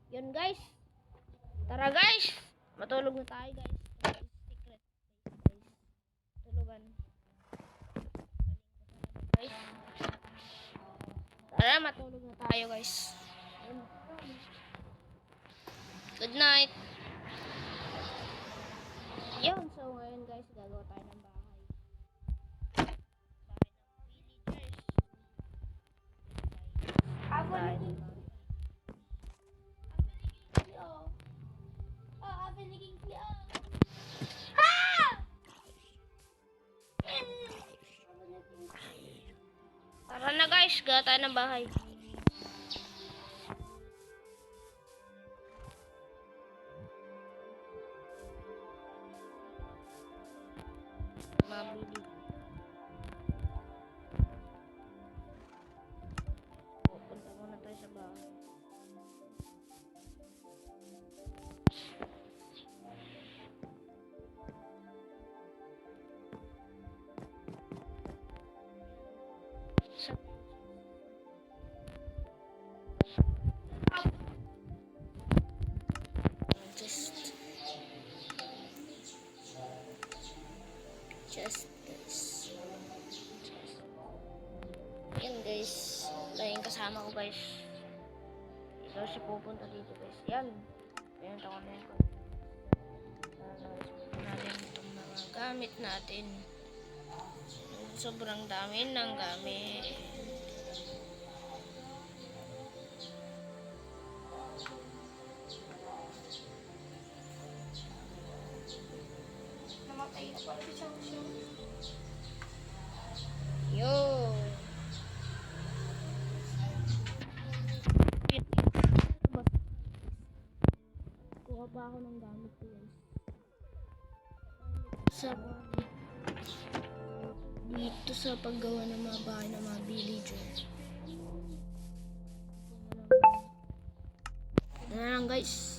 Yun guys. Tara guys. Matulog na tayo guys. Secret guys. Tulugan. Guys. Tara matulog na tayo guys. Good night. Yun. So ngayon guys gagawa tayo ng bahay. Bahay ng villagers. Tara na guys, gawa tayo ng bahay. Mabili. Punta muna tayo sa bahay. Just this. Yan guys. Yung kasama ko guys. Ito siya pupunta dito guys. Yan. Pinunta ko na yun. Natin itong mga gamit natin. Sobrang dami ng gamit. Namatay na pala siya. Yo. Kuha pa ako ng gamit ko guys. Dito sa paggawa ng mga bahay ng mga villagers. Yan lang guys.